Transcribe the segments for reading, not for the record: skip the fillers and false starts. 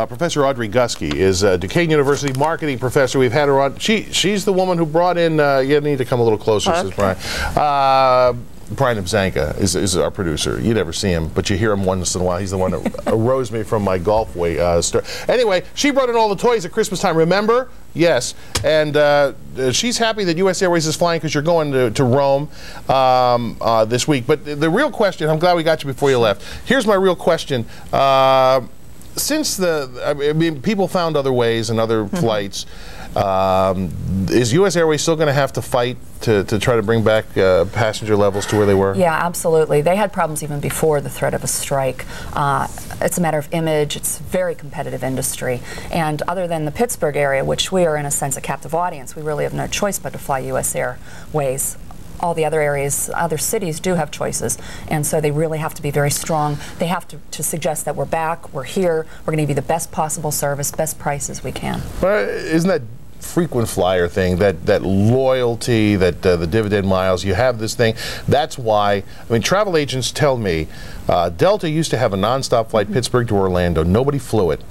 Professor Audrey Gusky is a Duquesne University marketing professor. We've had her on. She's the woman who brought in, you need to come a little closer, says Brian. Brian Ibzanka is our producer. You never see him, but you hear him once in a while. He's the one that arose me from my golf way. Anyway, she brought in all the toys at Christmas time, remember? Yes, and she's happy that USAirways is flying because you're going to Rome this week. But the real question, I'm glad we got you before you left. Here's my real question. Since people found other ways and other flights, is USAirways still going to have to fight to try to bring back passenger levels to where they were? Yeah, absolutely. They had problems even before the threat of a strike. It's a matter of image. It's a very competitive industry. And other than the Pittsburgh area, which we are in a sense a captive audience, we really have no choice but to fly USAirways. All the other areas, other cities do have choices, and so they really have to be very strong. They have to suggest that we're back, we're here, we're going to give you the best possible service, best prices we can. But isn't that frequent flyer thing, that loyalty, that the dividend miles, you have this thing? That's why, I mean, travel agents tell me Delta used to have a nonstop flight Pittsburgh to Orlando. Nobody flew it.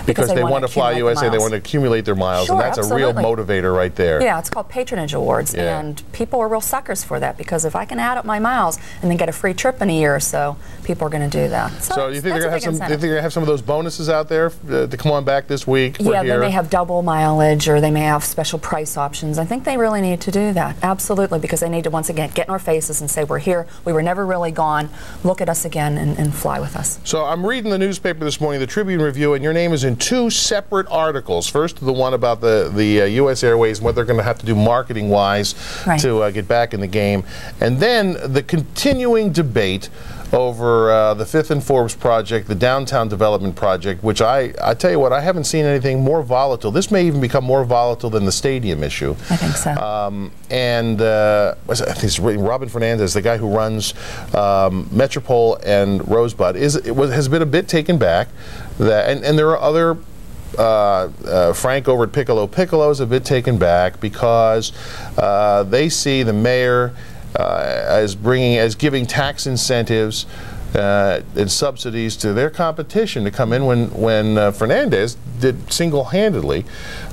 Because they want to fly USA, they want to accumulate their miles, and that's a real motivator right there. Yeah, it's called patronage awards, and people are real suckers for that, because if I can add up my miles and then get a free trip in a year or so, people are going to do that. So you think they're going to have some of those bonuses out there to come on back this week? Yeah, they may have double mileage, or they may have special price options. I think they really need to do that, absolutely, because they need to once again get in our faces and say, we're here, we were never really gone, look at us again and fly with us. So I'm reading the newspaper this morning, the Tribune Review, and your name is in two separate articles. First, the one about the USAirways and what they're going to have to do marketing-wise to get back in the game, and then the continuing debate over the Fifth and Forbes project, the downtown development project, which I tell you what, I haven't seen anything more volatile. This may even become more volatile than the stadium issue. I think so. I think it's Robin Fernandez, the guy who runs Metropole and Rosebud, has been a bit taken back. And there are other, Frank over at Piccolo's a bit taken back because they see the mayor as giving tax incentives and subsidies to their competition to come in when Fernandez did single-handedly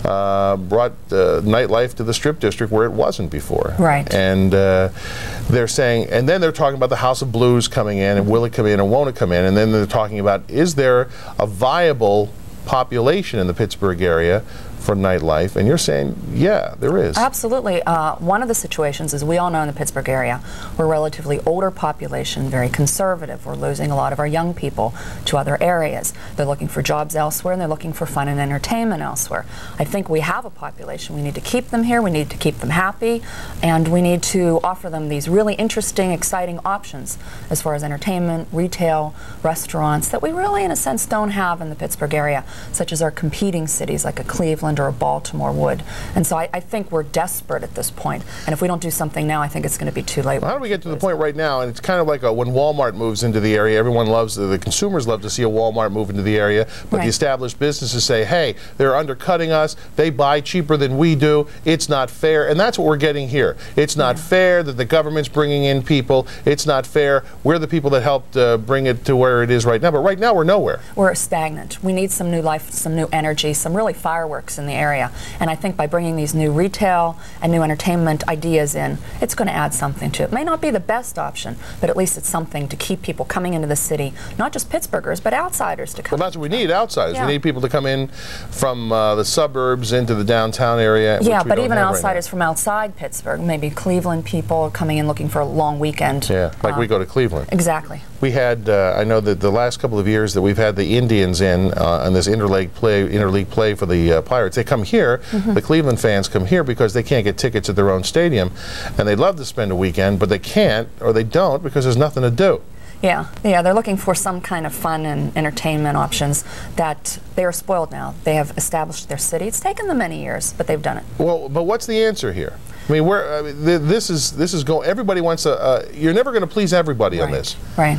brought nightlife to the Strip District where it wasn't before. Right. And they're saying, and then they're talking about the House of Blues coming in, and will it come in and won't it come in, and then they're talking about, is there a viable population in the Pittsburgh area for nightlife? And you're saying, yeah, there is. Absolutely. One of the situations is, we all know in the Pittsburgh area, we're a relatively older population, very conservative. We're losing a lot of our young people to other areas. They're looking for jobs elsewhere, and they're looking for fun and entertainment elsewhere. I think we have a population. We need to keep them here. We need to keep them happy, and we need to offer them these really interesting, exciting options as far as entertainment, retail, restaurants that we really, in a sense, don't have in the Pittsburgh area, such as our competing cities like a Cleveland or a Baltimore would. And so I think we're desperate at this point. And if we don't do something now, I think it's going to be too late. Well, how do we get to the point right now? And it's kind of like when Walmart moves into the area, everyone loves, the consumers love to see a Walmart move into the area, but the established businesses say, hey, they're undercutting us, they buy cheaper than we do, it's not fair. And that's what we're getting here. It's not fair that the government's bringing in people, it's not fair, we're the people that helped bring it to where it is right now, but right now we're nowhere. We're stagnant. We need some new life, some new energy, some really fireworks in the area. And I think by bringing these new retail and new entertainment ideas in, it's going to add something to it. It may not be the best option, but at least it's something to keep people coming into the city, not just Pittsburghers, but outsiders to come. Well, that's what we need, outsiders. We need people to come in from the suburbs into the downtown area. Yeah, but even outsiders from outside Pittsburgh, maybe Cleveland people coming in looking for a long weekend. Yeah, like we go to Cleveland. Exactly. We had, I know that the last couple of years that we've had the Indians in on this interleague play for the Pirates, they come here, the Cleveland fans come here because they can't get tickets at their own stadium, and they'd love to spend a weekend, but they can't, or they don't, because there's nothing to do. Yeah, they're looking for some kind of fun and entertainment options that they are spoiled now. They have established their city. It's taken them many years, but they've done it. Well, but what's the answer here? I mean, this is going. Everybody wants you're never going to please everybody on this. Right.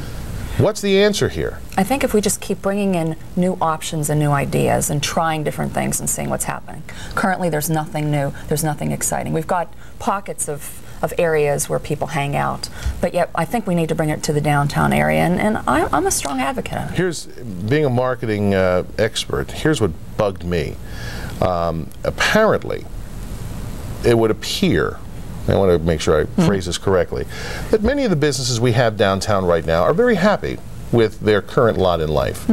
What's the answer here? I think if we just keep bringing in new options and new ideas and trying different things and seeing what's happening. Currently, there's nothing new. There's nothing exciting. We've got pockets of of areas where people hang out. But yet, I think we need to bring it to the downtown area, and I'm a strong advocate of it. Here's, being a marketing expert, here's what bugged me. Apparently, it would appear, I want to make sure I phrase this correctly, that many of the businesses we have downtown right now are very happy with their current lot in life.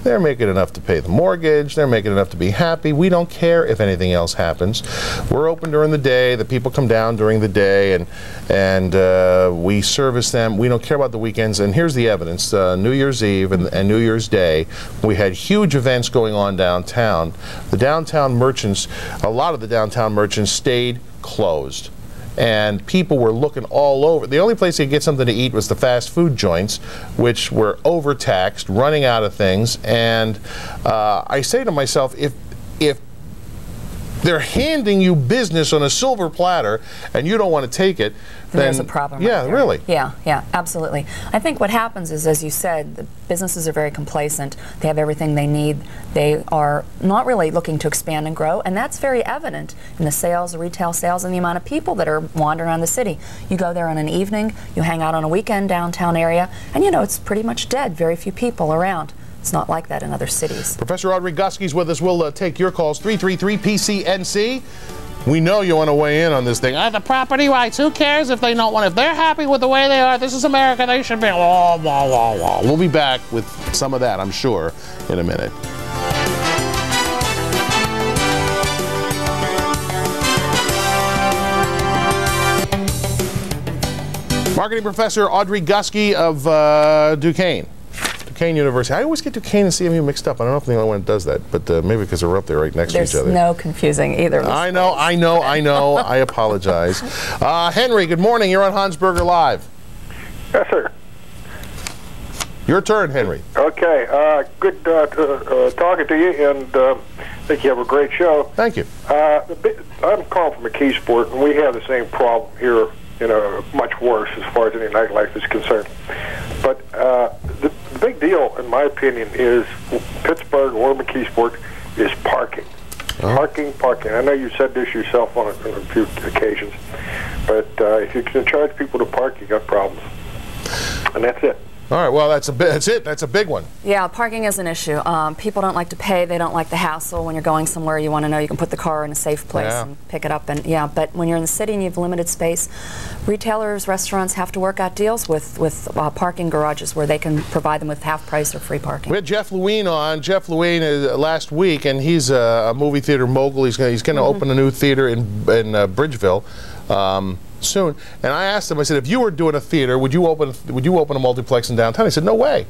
They're making enough to pay the mortgage, they're making enough to be happy. We don't care if anything else happens. We're open during the day, the people come down during the day, and we service them. We don't care about the weekends, and here's the evidence. New Year's Eve and New Year's Day, we had huge events going on downtown. The downtown merchants, a lot of the downtown merchants stayed closed. And people were looking all over. The only place they could get something to eat was the fast food joints, which were overtaxed, running out of things. And I say to myself, if they're handing you business on a silver platter and you don't want to take it, then there's a problem. Yeah, right there. Really. Yeah, absolutely. I think what happens is, as you said, the businesses are very complacent. They have everything they need. They are not really looking to expand and grow, and that's very evident in the sales, the retail sales, and the amount of people that are wandering around the city. You go there on an evening, you hang out on a weekend downtown area, and you know it's pretty much dead. Very few people around. It's not like that in other cities. Professor Audrey Guske's with us. We'll take your calls, 333-PCNC. We know you want to weigh in on this thing. The property rights, who cares if they don't want, if they're happy with the way they are, this is America, they should be, blah, blah, blah, blah. We'll be back with some of that, I'm sure, in a minute. Marketing Professor Audrey Guske of Duquesne University. I always get Duquesne and CMU mixed up. I don't know if I'm the only one that does that, but maybe because they're up there right next to each other. There's no confusing either of us. I know. I apologize. Henry, good morning. You're on Hansberger Live. Yes, sir. Your turn, Henry. Okay. Good talking to you, and I think you have a great show. Thank you. I'm calling from McKeesport, and we have the same problem here, much worse as far as any nightlife is concerned. But the big deal, in my opinion, is Pittsburgh or McKeesport is parking. Parking. I know you said this yourself on a few occasions, but if you can charge people to park, you got problems. And that's it. All right, well, that's it. That's a big one. Yeah, parking is an issue. People don't like to pay. They don't like the hassle. When you're going somewhere, you want to know you can put the car in a safe place and pick it up. And yeah, but when you're in the city and you have limited space, retailers, restaurants have to work out deals with parking garages where they can provide them with half price or free parking. We had Jeff Lewin on. Jeff Lewin last week, and he's a movie theater mogul. He's going to open a new theater in Bridgeville. Soon, and I asked him, I said, if you were doing a theater, would you open a multiplex in downtown? He said, no way.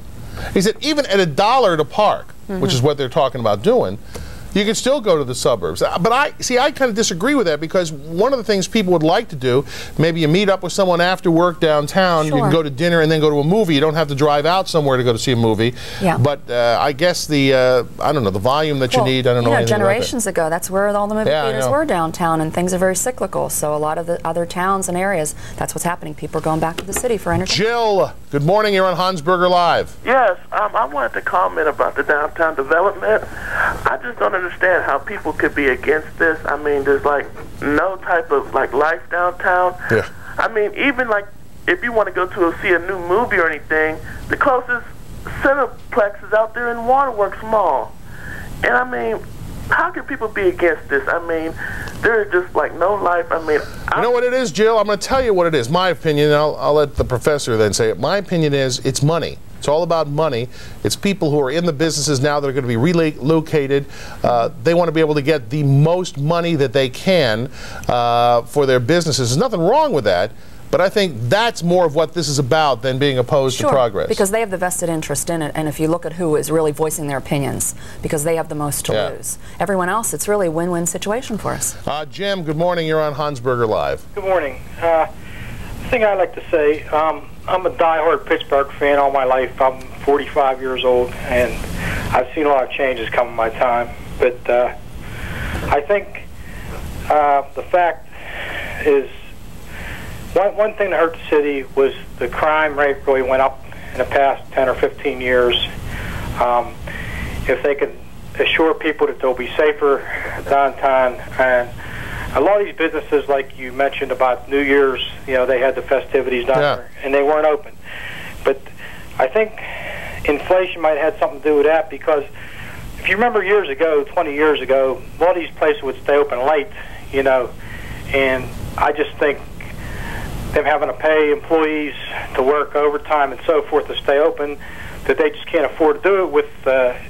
He said, even at $1 to park, which is what they're talking about doing, you can still go to the suburbs. But I kind of disagree with that, because one of the things people would like to do, maybe you meet up with someone after work downtown, you can go to dinner and then go to a movie. You don't have to drive out somewhere to go to see a movie. Yeah. But I guess I don't know, the volume that you need, I don't know anything generations ago, that's where all the movie theaters were downtown, and things are very cyclical. So a lot of the other towns and areas, that's what's happening. People are going back to the city for entertainment. Jill, good morning. You're on Hansberger Live. Yes, I wanted to comment about the downtown development. I just don't understand how people could be against this. I mean, there's like no type of life downtown. Yeah. I mean, even if you want to go to see a new movie or anything, the closest Cineplex is out there in Waterworks Mall. And I mean, how can people be against this? I mean, there is just no life. I mean, you know what it is, Jill? I'm going to tell you what it is. My opinion, I'll let the professor then say it. My opinion is it's money. It's all about money. It's people who are in the businesses now that are going to be relocated. They want to be able to get the most money that they can for their businesses. There's nothing wrong with that, but I think that's more of what this is about than being opposed to progress. Because they have the vested interest in it, and if you look at who is really voicing their opinions, because they have the most to lose. Everyone else, it's really a win-win situation for us. Jim, good morning. You're on Hansberger Live. Good morning. The thing I'd like to say, I'm a diehard Pittsburgh fan all my life. I'm 45 years old, and I've seen a lot of changes come in my time. But I think the fact is, one thing that hurt the city was the crime rate really went up in the past 10 or 15 years. If they could assure people that they'll be safer downtown, and a lot of these businesses, like you mentioned about New Year's, you know, they had the festivities down there, and they weren't open. But I think inflation might have had something to do with that, because if you remember years ago, 20 years ago, a lot of these places would stay open late, you know, and I just think them having to pay employees to work overtime and so forth to stay open, that they just can't afford to do it with,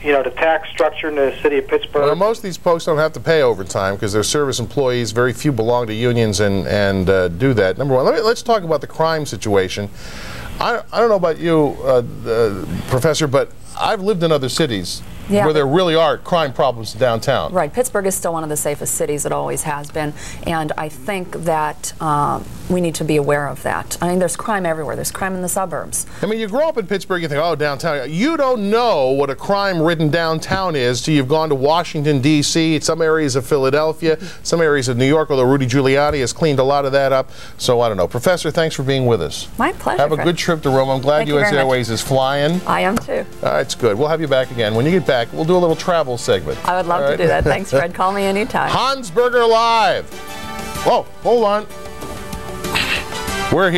you know, the tax structure in the city of Pittsburgh. Well, most of these folks don't have to pay overtime because they're service employees. Very few belong to unions and do that. Number one, let's talk about the crime situation. I don't know about you, Professor, but I've lived in other cities where there really are crime problems downtown. Right. Pittsburgh is still one of the safest cities. It always has been. And I think that we need to be aware of that. I mean, there's crime everywhere. There's crime in the suburbs. I mean, you grow up in Pittsburgh, you think, oh, downtown. You don't know what a crime-ridden downtown is till you've gone to Washington, D.C., some areas of Philadelphia, some areas of New York, although Rudy Giuliani has cleaned a lot of that up. So, I don't know. Professor, thanks for being with us. My pleasure. Have a good trip to Rome. I'm glad USAirways is flying. I am too. It's good. We'll have you back again. When you get back, we'll do a little travel segment. I would love to do that. Thanks, Fred. Call me anytime. Hans Berger Live. Oh, hold on. We're here.